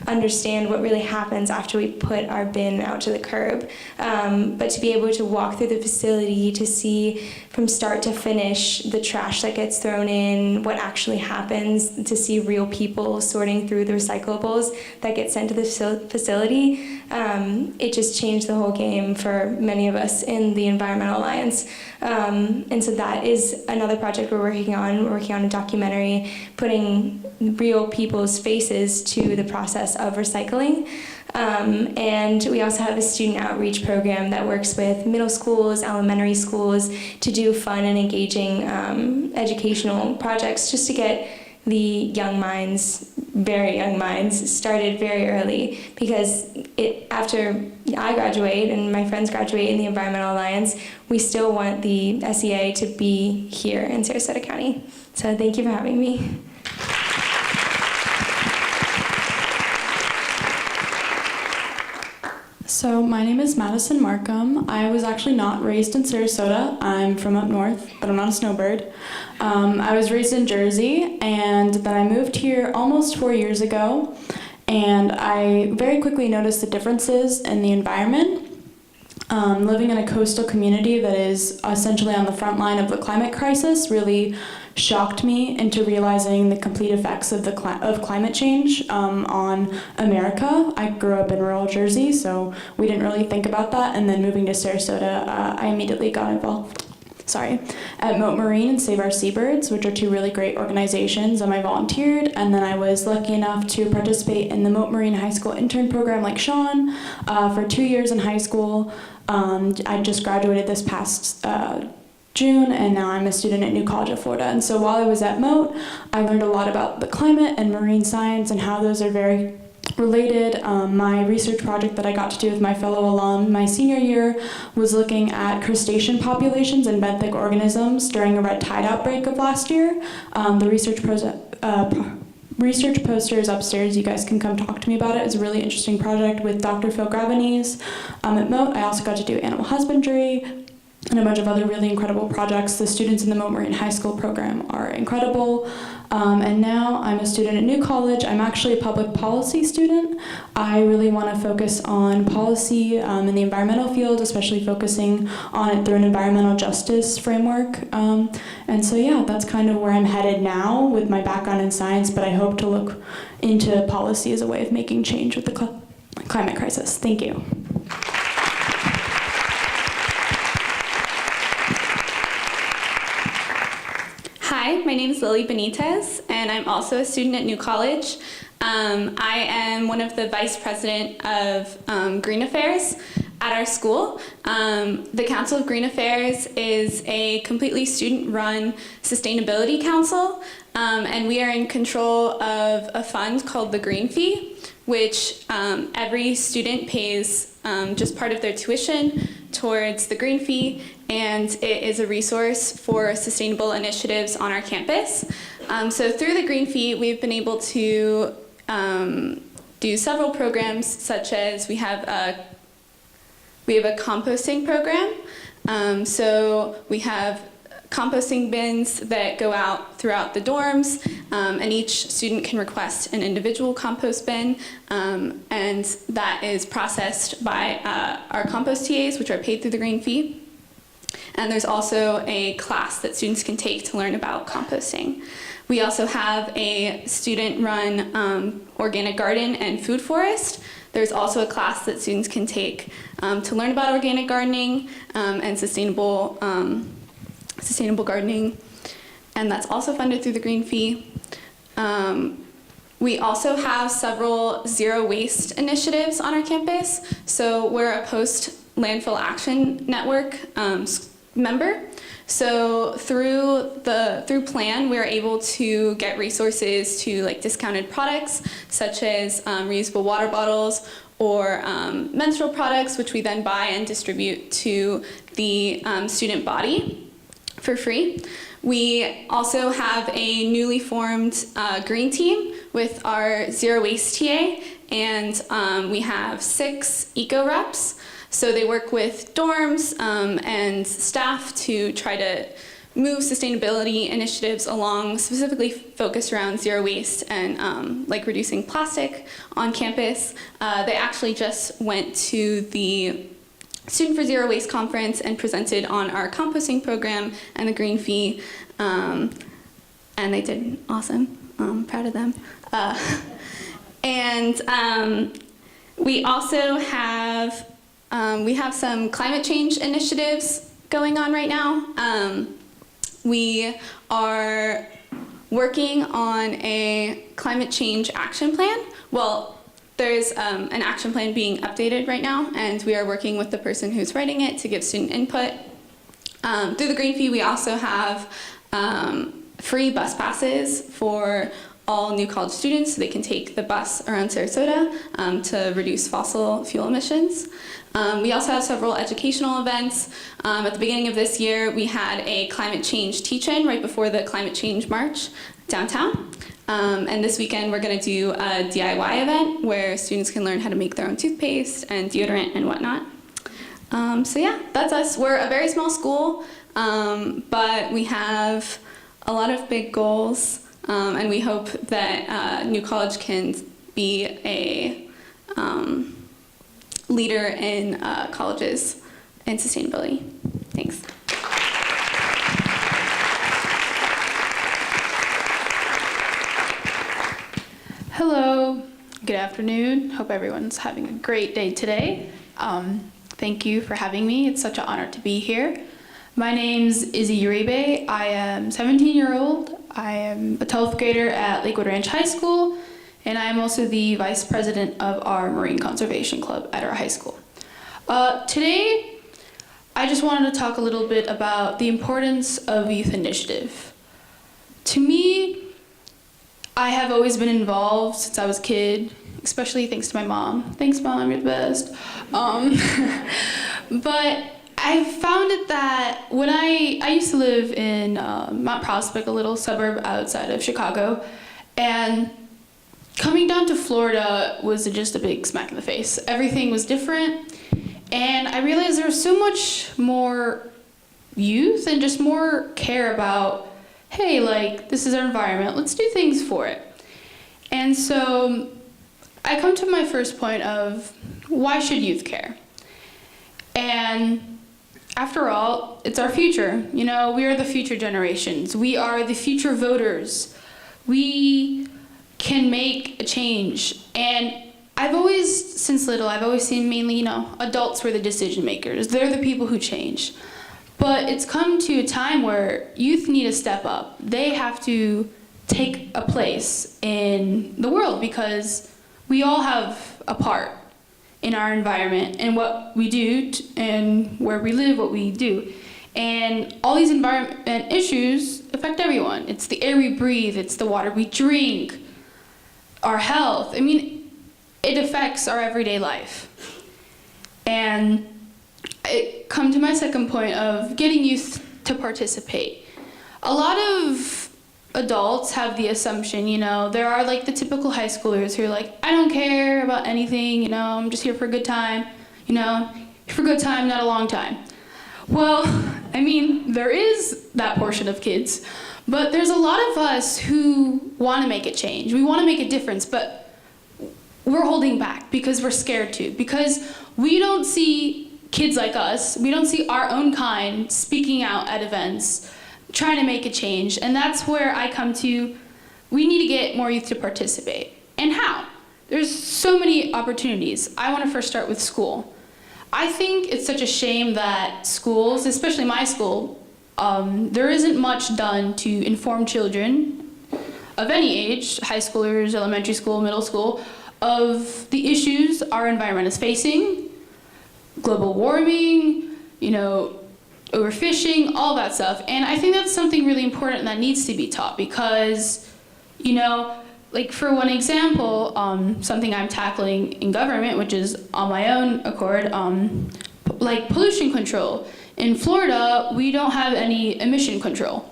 understand what really happens after we put our bin out to the curb. But to be able to walk through the facility, to see from start to finish the trash that gets thrown in, what actually happens, to see real people sorting through the recyclables that get sent to the facility, it just changed the whole game for many of us in the Environmental Alliance. And so that is another project we're working on. We're working on a documentary putting real people's faces to the process of recycling. And we also have a student outreach program that works with middle schools, elementary schools to do fun and engaging educational projects just to get the young minds, very young minds, started very early, because after I graduate and my friends graduate in the Environmental Alliance, we still want the SEA to be here in Sarasota County. So thank you for having me. So my name is Madison Markham. I was actually not raised in Sarasota. I'm from up north, but I'm not a snowbird. I was raised in Jersey, and then I moved here almost 4 years ago, and I very quickly noticed the differences in the environment. Living in a coastal community that is essentially on the front line of the climate crisis really shocked me into realizing the complete effects of climate change on America. I grew up in rural Jersey, so we didn't really think about that. And then moving to Sarasota, I immediately got involved at Moat Marine and Save Our Seabirds, which are two really great organizations, and I volunteered. And then I was lucky enough to participate in the Moat Marine High School intern program like Sean for 2 years in high school. I just graduated this past June, and now I'm a student at New College of Florida. And so while I was at Moat, I learned a lot about the climate and marine science and how those are very related. My research project that I got to do with my fellow alum my senior year was looking at crustacean populations and benthic organisms during a red tide outbreak of last year. The research poster is upstairs. You guys can come talk to me about it. It's a really interesting project with Dr. Phil Gravenese at Moat. I also got to do animal husbandry and a bunch of other really incredible projects. The students in the Moat Marine High School program are incredible. And now I'm a student at New College. I'm actually a public policy student. I really want to focus on policy in the environmental field, especially focusing on it through an environmental justice framework. And so yeah, that's kind of where I'm headed now with my background in science, but I hope to look into policy as a way of making change with the climate crisis. Thank you. Hi, my name is Lilly Benitez, and I'm also a student at New College. I am one of the vice president of Green Affairs at our school. The Council of Green Affairs is a completely student-run sustainability council, and we are in control of a fund called the Green Fee, which every student pays just part of their tuition towards the Green Fee, and it is a resource for sustainable initiatives on our campus. So through the Green Fee, we've been able to do several programs, such as we have a composting program. So we have composting bins that go out throughout the dorms, and each student can request an individual compost bin, and that is processed by our compost TAs, which are paid through the Green Fee. And there's also a class that students can take to learn about composting. We also have a student-run organic garden and food forest. There's also a class that students can take to learn about organic gardening and sustainable gardening, and that's also funded through the Green Fee. We also have several zero waste initiatives on our campus. So we're a post-landfill action network. member. So through Plan, we are able to get resources to like discounted products such as reusable water bottles or menstrual products, which we then buy and distribute to the student body for free. We also have a newly formed green team with our zero waste TA, and we have 6 eco reps. So they work with dorms and staff to try to move sustainability initiatives along, specifically focused around zero waste and like reducing plastic on campus. They actually just went to the Student for Zero Waste conference and presented on our composting program and the green fee, and they did awesome. I'm proud of them. We also have some climate change initiatives going on right now. We are working on a climate change action plan. Well, there's an action plan being updated right now, and we are working with the person who's writing it to give student input. Through the Green Fee, we also have free bus passes for all new college students so they can take the bus around Sarasota to reduce fossil fuel emissions. We also have several educational events. At the beginning of this year, we had a climate change teach-in right before the climate change march downtown. And this weekend, we're going to do a DIY event where students can learn how to make their own toothpaste and deodorant and whatnot. So yeah, that's us. We're a very small school, but we have a lot of big goals, and we hope that New College can be a leader in colleges and sustainability. Thanks. Hello, good afternoon. Hope everyone's having a great day today. Thank you for having me. It's such an honor to be here. My name's Izzy Uribe. I am 17-year-old. I am a 12th grader at Lakewood Ranch High School, and I am also the vice president of our Marine Conservation Club at our high school. Today, I just wanted to talk a little bit about the importance of youth initiative. To me, I have always been involved since I was a kid, especially thanks to my mom. Thanks, Mom, you're the best. But I found it that when I used to live in Mount Prospect, a little suburb outside of Chicago, and coming down to Florida was just a big smack in the face. Everything was different, and I realized there was so much more youth and just more care about, hey, like, this is our environment, let's do things for it. And so I come to my first point of, why should youth care? And after all, it's our future. You know, we are the future generations. We are the future voters. We can make a change. And I've always, since little, I've always seen mainly, you know, adults were the decision makers. They're the people who change. But it's come to a time where youth need to step up. They have to take a place in the world because we all have a part in our environment and what we do and where we live, what we do. And all these environment issues affect everyone. It's the air we breathe, it's the water we drink, our health. I mean, it affects our everyday life. And it come to my second point of getting youth to participate. A lot of adults have the assumption, you know, there are like the typical high schoolers who are like, I don't care about anything, you know, I'm just here for a good time, you know, for a good time, not a long time. Well, I mean, there is that portion of kids, but there's a lot of us who want to make a change. We want to make a difference, but we're holding back because we're scared to, because we don't see kids like us, we don't see our own kind speaking out at events, trying to make a change. And that's where I come to, we need to get more youth to participate. And how? There's so many opportunities. I want to first start with school. I think it's such a shame that schools, especially my school, there isn't much done to inform children of any age, high schoolers, elementary school, middle school, of the issues our environment is facing, global warming, you know, overfishing, all that stuff. And I think that's something really important that needs to be taught because, you know, like for one example, something I'm tackling in government, which is on my own accord, like pollution control. In Florida, we don't have any emission control.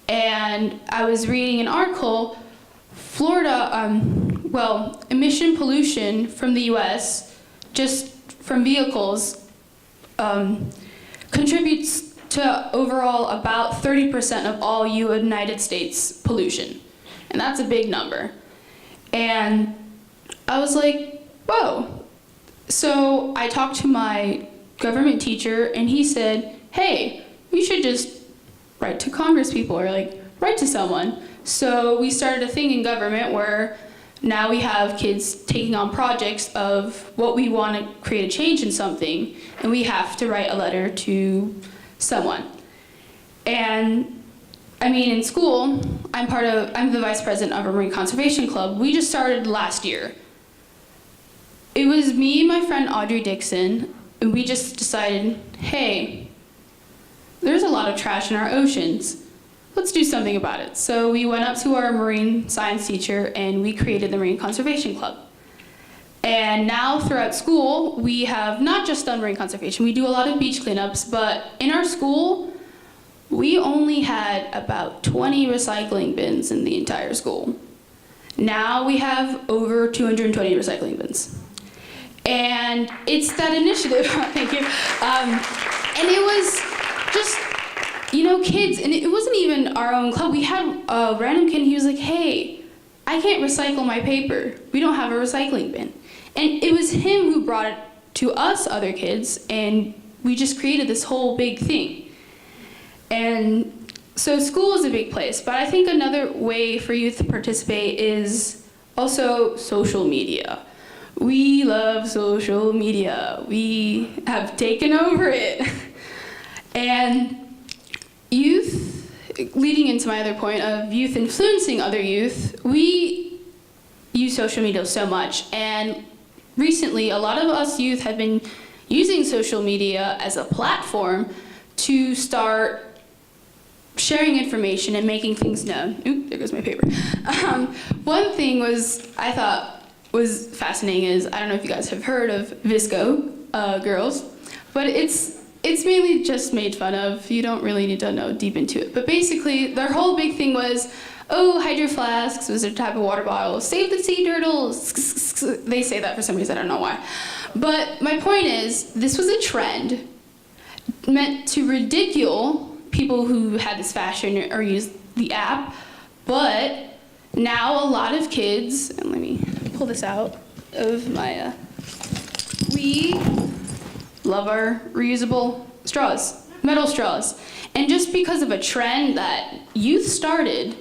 And I was reading an article, Florida, emission pollution from the US, just from vehicles, contributes to overall about 30% of all United States pollution. And that's a big number. And I was like, whoa. So I talked to my government teacher and he said, hey, you should just write to Congress people or like write to someone. So we started a thing in government where now we have kids taking on projects of what we want to create a change in something, and we have to write a letter to someone. And I mean, in school, I'm the vice president of a marine conservation club. We just started last year. It was me and my friend Audrey Dixon, and we just decided, hey, there's a lot of trash in our oceans. Let's do something about it. So we went up to our marine science teacher and we created the Marine Conservation Club. And now throughout school, we have not just done marine conservation, we do a lot of beach cleanups, but in our school, we only had about 20 recycling bins in the entire school. Now we have over 220 recycling bins. And it's that initiative, thank you. And it was just, you know, kids, and it wasn't even our own club. We had a random kid, he was like, hey, I can't recycle my paper. We don't have a recycling bin. And it was him who brought it to us other kids, and we just created this whole big thing. And so school is a big place, but I think another way for youth to participate is also social media. We love social media. We have taken over it. And youth, leading into my other point of youth influencing other youth, we use social media so much. And recently, a lot of us youth have been using social media as a platform to start sharing information and making things known. Oop, there goes my paper. One thing I thought was fascinating is, I don't know if you guys have heard of Visco girls, but it's mainly just made fun of. You don't really need to know deep into it. But basically, their whole big thing was, oh, hydro flasks was their type of water bottle. Save the sea turtles. They say that for some reason, I don't know why. But my point is, this was a trend meant to ridicule people who had this fashion or used the app. But now a lot of kids, and let me pull this out of my, we love our reusable straws, metal straws. And just because of a trend that youth started,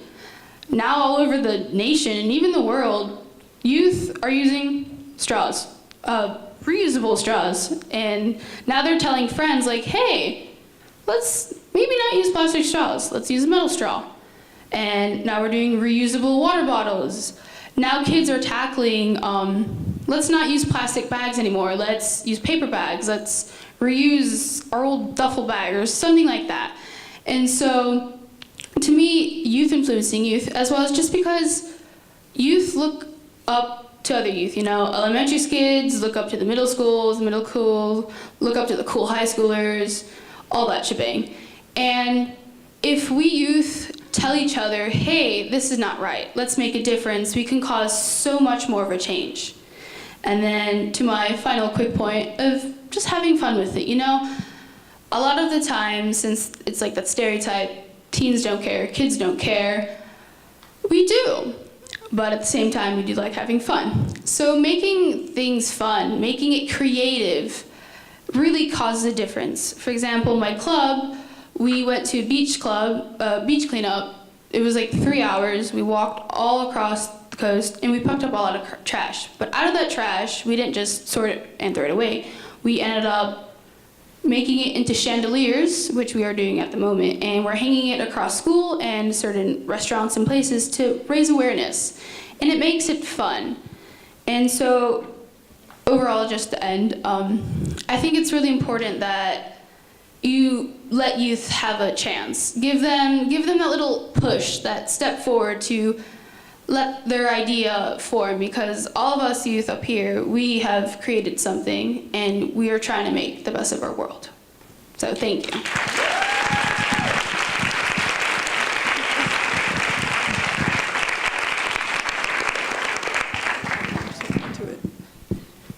now all over the nation and even the world, youth are using straws, reusable straws. And now they're telling friends like, hey, let's maybe not use plastic straws, let's use a metal straw. And now we're doing reusable water bottles. Now kids are tackling, let's not use plastic bags anymore, let's use paper bags, let's reuse our old duffel bag or something like that. And so, to me, youth influencing youth, as well as just because youth look up to other youth, you know, elementary kids look up to the middle schools, look up to the cool high schoolers, all that shebang. And if we youth tell each other, hey, this is not right, let's make a difference, we can cause so much more of a change. And then to my final quick point of just having fun with it, you know, a lot of the time, since it's like that stereotype, teens don't care, kids don't care, we do. But at the same time, we do like having fun. So making things fun, making it creative, really causes a difference. For example, my club, we went to a beach cleanup. It was like 3 hours. We walked all across the coast and we picked up a lot of trash. But out of that trash, we didn't just sort it and throw it away. We ended up making it into chandeliers, which we are doing at the moment, and we're hanging it across school and certain restaurants and places to raise awareness. And it makes it fun. And so overall, just to end, I think it's really important that you let youth have a chance. Give them that little push, that step forward to let their idea form, because all of us youth up here, we have created something and we are trying to make the best of our world. So thank you.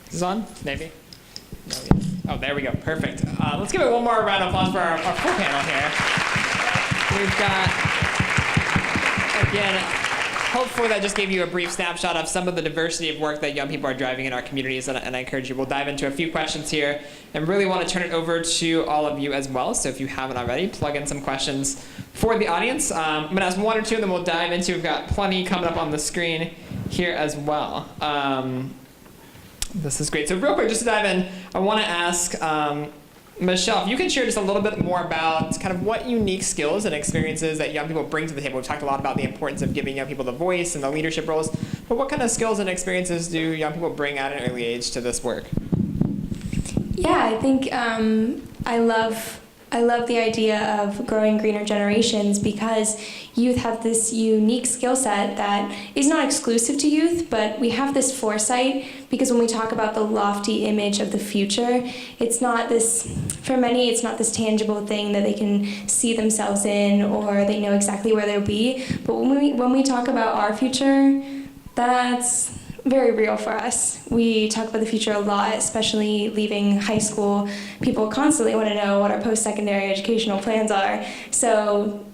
Is this on? Maybe? No, yeah. Oh, there we go. Perfect. Let's give it one more round of applause for our full panel here. We've got, again, hopefully that just gave you a brief snapshot of some of the diversity of work that young people are driving in our communities, and I encourage you, we'll dive into a few questions here, and really want to turn it over to all of you as well. So if you haven't already, plug in some questions for the audience. I'm going to ask one or two, and then we'll dive into, we've got plenty coming up on the screen here as well. This is great. So real quick, just to dive in, I want to ask Michelle, if you can share just a little bit more about kind of what unique skills and experiences that young people bring to the table. We've talked a lot about the importance of giving young people the voice and the leadership roles, but what kind of skills and experiences do young people bring at an early age to this work? Yeah, I think I love the idea of growing greener generations, because youth have this unique skill set that is not exclusive to youth, but we have this foresight, because when we talk about the lofty image of the future, it's not this, for many, it's not this tangible thing that they can see themselves in or they know exactly where they'll be. But when we talk about our future, that's very real for us. We talk about the future a lot, especially leaving high school. People constantly want to know what our post-secondary educational plans are. So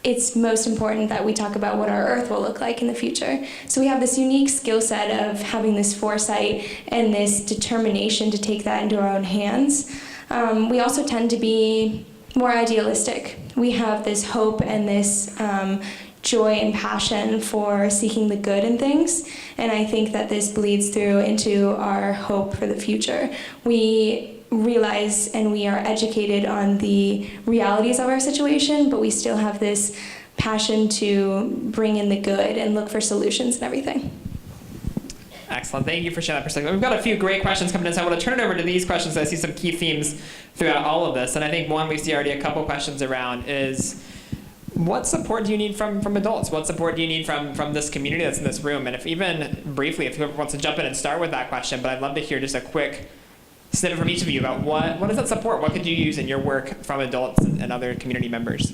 it's most important that we talk about what our Earth will look like in the future. So we have this unique skill set of having this foresight and this determination to take that into our own hands. We also tend to be more idealistic. We have this hope and this joy and passion for seeking the good in things, and I think that this bleeds through into our hope for the future. We realize and we are educated on the realities of our situation, but we still have this passion to bring in the good and look for solutions and everything. Excellent. Thank you for sharing that perspective. We've got a few great questions coming in, so I want to turn it over to these questions. I see some key themes throughout all of this, and I think one we see already a couple questions around is, what support do you need from adults? What support do you need from this community that's in this room? And if even briefly, if whoever wants to jump in and start with that question, but I'd love to hear just a quick snippet from each of you about what is that support? What could you use in your work from adults and other community members?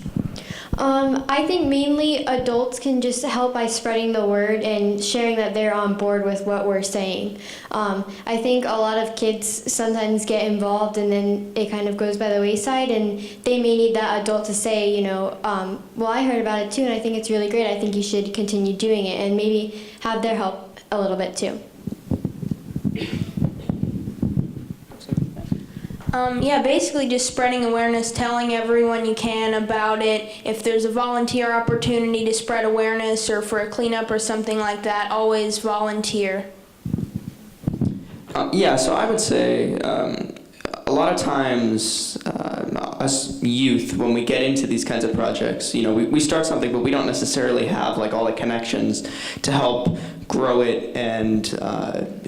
I think mainly adults can just help by spreading the word and sharing that they're on board with what we're saying. I think a lot of kids sometimes get involved and then it kind of goes by the wayside, and they may need that adult to say, you know, well, I heard about it too and I think it's really great. I think you should continue doing it, and maybe have their help a little bit too. Yeah, basically just spreading awareness, telling everyone you can about it. If there's a volunteer opportunity to spread awareness or for a cleanup or something like that, always volunteer. Yeah, so I would say a lot of times us youth, when we get into these kinds of projects, you know, we start something, but we don't necessarily have like all the connections to help grow it and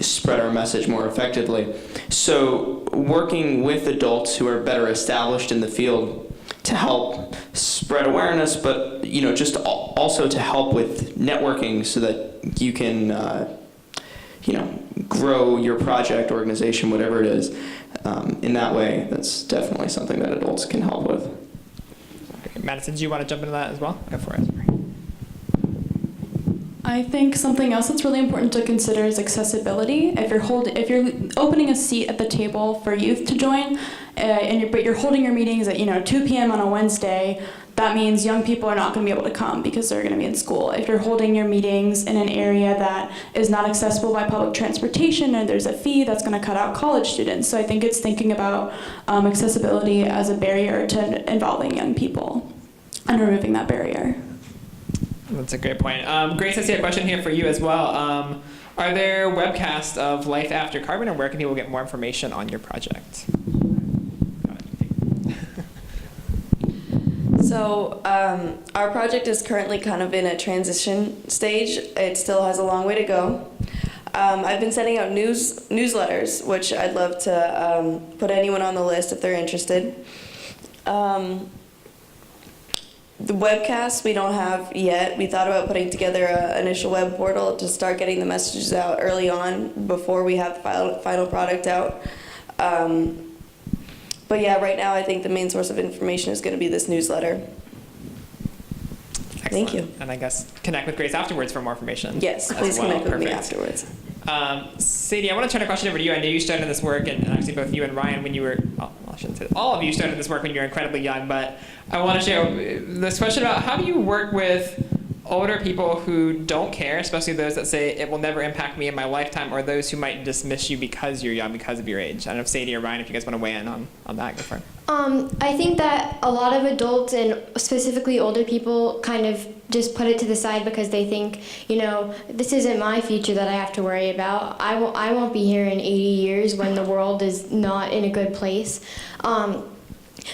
spread our message more effectively. So working with adults who are better established in the field to help spread awareness, but you know, just also to help with networking so that you can you know, grow your project, organization, whatever it is. In that way, that's definitely something that adults can help with. Okay. Madison, do you want to jump into that as well? Go for it. I think something else that's really important to consider is accessibility. If you're opening a seat at the table for youth to join, but you're holding your meetings at 2 p.m. on a Wednesday, that means young people are not going to be able to come because they're going to be in school. If you're holding your meetings in an area that is not accessible by public transportation and there's a fee, that's going to cut out college students. So I think it's thinking about accessibility as a barrier to involving young people and removing that barrier. That's a great point. Grace, I see a question here for you as well. Are there webcasts of Life After Carbon, and where can people get more information on your project? So our project is currently kind of in a transition stage. It still has a long way to go. I've been sending out newsletters, which I'd love to put anyone on the list if they're interested. The webcast we don't have yet. We thought about putting together an initial web portal to start getting the messages out early on before we have the final product out. But yeah, right now I think the main source of information is going to be this newsletter. Excellent. Thank you. And I guess connect with Grace afterwards for more information. Yes, as please well. connect with me Perfect. afterwards. Sadie, I want to turn a question over to you. I know you started this work, and actually both you and Ryan, when you were, well, I shouldn't say all of you started this work when you were incredibly young, but I want to share this question about how do you work with older people who don't care, especially those that say it will never impact me in my lifetime, or those who might dismiss you because you're young, because of your age. I don't know if Sadie or Ryan, if you guys want to weigh in on that, go for it. I think that a lot of adults and specifically older people kind of just put it to the side because they think, this isn't my future that I have to worry about. I won't be here in 80 years when the world is not in a good place.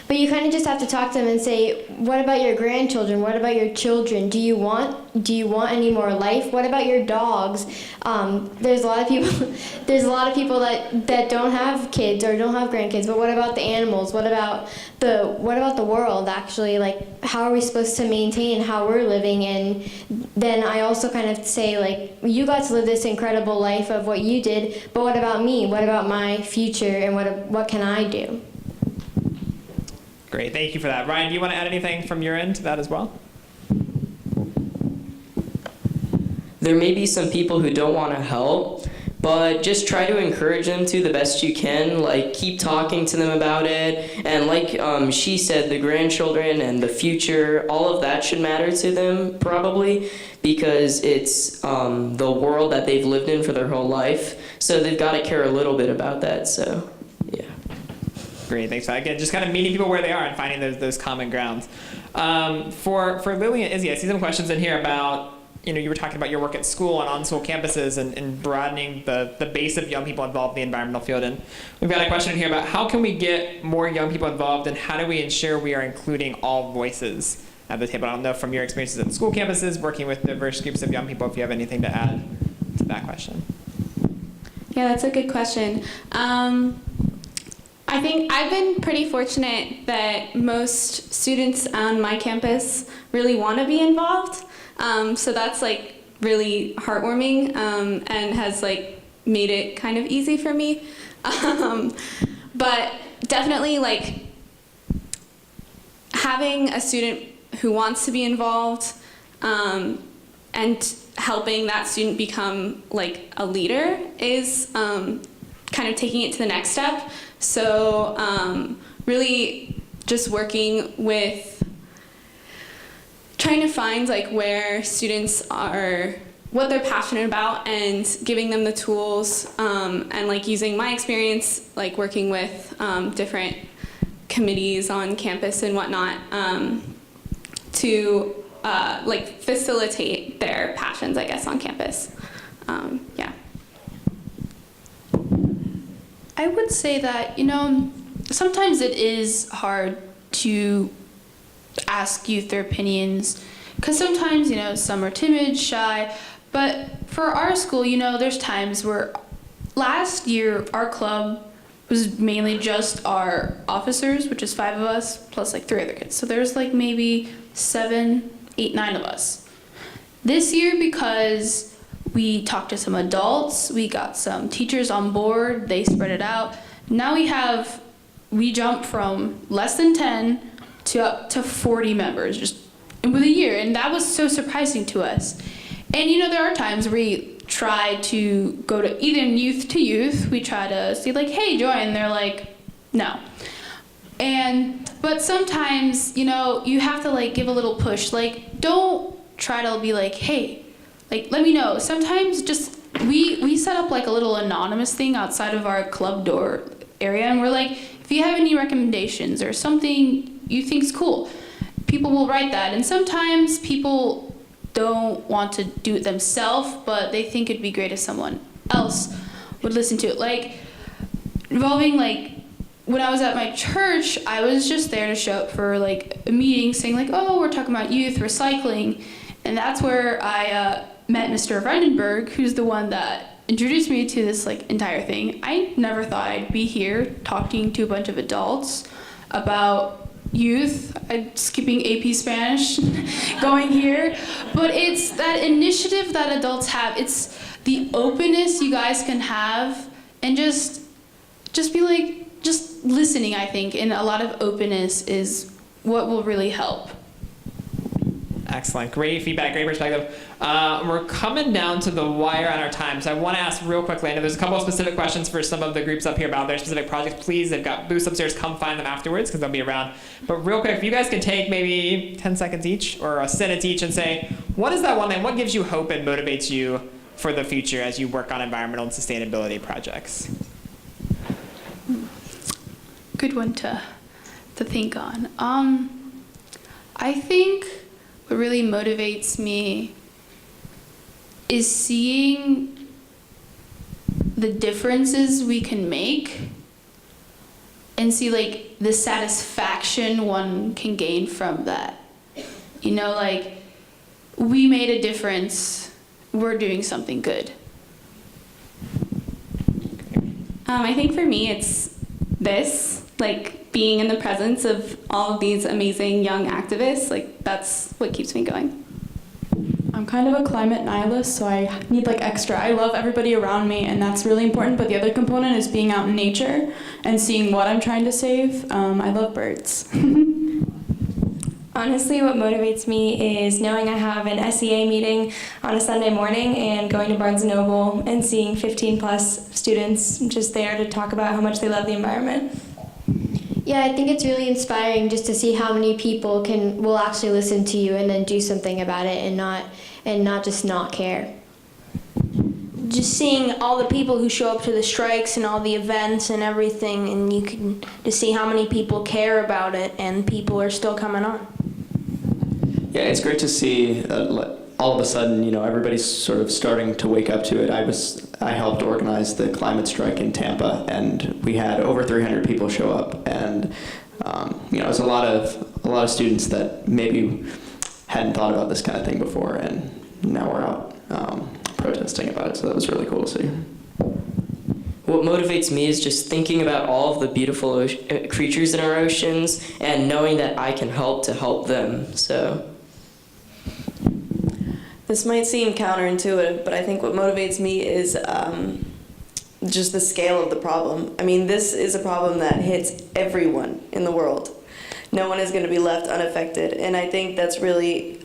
But you kind of just have to talk to them and say, what about your grandchildren? What about your children? Do you want any more life? What about your dogs? There's a lot of people that don't have kids or don't have grandkids, but what about the animals? What about the world actually? Like, how are we supposed to maintain how we're living? And then I also kind of say, like, you got to live this incredible life of what you did, but what about me? What about my future, and what can I do? Great, thank you for that. Ryan, do you want to add anything from your end to that as well? There may be some people who don't want to help, but just try to encourage them to the best you can. Like, keep talking to them about it. And like she said, the grandchildren and the future, all of that should matter to them probably, because it's the world that they've lived in for their whole life. So they've got to care a little bit about that, so yeah. Great, thanks for that. Again, just kind of meeting people where they are and finding those common grounds. For Lilly and Izzy, I see some questions in here about, you were talking about your work at school and on-school campuses and broadening the base of young people involved in the environmental field. And we've got a question in here about how can we get more young people involved and how do we ensure we are including all voices at the table? I don't know from your experiences at school campuses, working with diverse groups of young people, if you have anything to add to that question. Yeah, that's a good question. I think I've been pretty fortunate that most students on my campus really want to be involved. So that's like really heartwarming and has like made it kind of easy for me. But definitely like having a student who wants to be involved and helping that student become like a leader is kind of taking it to the next step. So really just working with trying to find like where students are, what they're passionate about, and giving them the tools and like using my experience, like working with different committees on campus and whatnot to like facilitate their passions, I guess, on campus. Yeah. I would say that, sometimes it is hard to ask youth their opinions because sometimes, some are timid, shy, but for our school, there's times where last year our club was mainly just our officers, which is 5 of us, plus like 3 other kids. So there's like maybe 7, 8, 9 of us. This year, because we talked to some adults, we got some teachers on board, they spread it out. Now we jumped from less than 10 to up to 40 members just within a year, and that was so surprising to us. And there are times we try to go to either youth to youth, we try to say like, hey, join, and they're like, no. But sometimes, you have to like give a little push, like don't try to be like, hey, like, let me know. Sometimes just, we set up like a little anonymous thing outside of our club door area, and we're like, if you have any recommendations or something you think is cool, people will write that. And sometimes people don't want to do it themselves, but they think it'd be great if someone else would listen to it. Like, involving like, when I was at my church, I was just there to show up for like a meeting saying like, oh, we're talking about youth recycling. And that's where I met Mr. Vandenberg, who's the one that introduced me to this like entire thing. I never thought I'd be here talking to a bunch of adults about youth, skipping AP Spanish, going here, but it's that initiative that adults have. It's the openness you guys can have, and just be like, just listening, I think, and a lot of openness is what will really help. Excellent. Great feedback, great perspective. We're coming down to the wire on our time, so I want to ask real quickly. I know there's a couple of specific questions for some of the groups up here about their specific projects. Please, they've got booths upstairs. Come find them afterwards because they'll be around. But real quick, if you guys can take maybe 10 seconds each or a sentence each and say, what is that one thing? What gives you hope and motivates you for the future as you work on environmental and sustainability projects? Good one to think on. I think what really motivates me is seeing the differences we can make and see like the satisfaction one can gain from that. You know, like, we made a difference, we're doing something good. I think for me it's this, like being in the presence of all of these amazing young activists, like that's what keeps me going. I'm kind of a climate nihilist, so I need like extra. I love everybody around me, and that's really important, but the other component is being out in nature and seeing what I'm trying to save. I love birds. Honestly, what motivates me is knowing I have an SEA meeting on a Sunday morning and going to Barnes & Noble and seeing 15 plus students just there to talk about how much they love the environment. Yeah, I think it's really inspiring just to see how many people will actually listen to you and then do something about it and not just not care. Just seeing all the people who show up to the strikes and all the events and everything, and you can just see how many people care about it and people are still coming on. Yeah, it's great to see all of a sudden, you know, everybody's sort of starting to wake up to it. I helped organize the climate strike in Tampa, and we had over 300 people show up, and you know, it was a lot of students that maybe hadn't thought about this kind of thing before, and now we're out protesting about it. So that was really cool to see. What motivates me is just thinking about all of the beautiful creatures in our oceans and knowing that I can help to help them. So. This might seem counterintuitive, but I think what motivates me is just the scale of the problem. I mean, this is a problem that hits everyone in the world. No one is going to be left unaffected, and I think that's really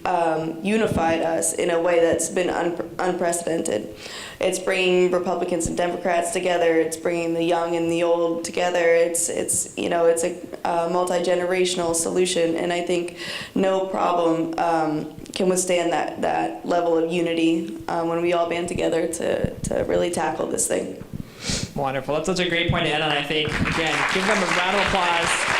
unified us in a way that's been unprecedented. It's bringing Republicans and Democrats together. It's bringing the young and the old together. It's you know, it's a multi-generational solution, and I think no problem can withstand that level of unity when we all band together to really tackle this thing. Wonderful. That's such a great point to end on, I think. Again, give them a round of applause.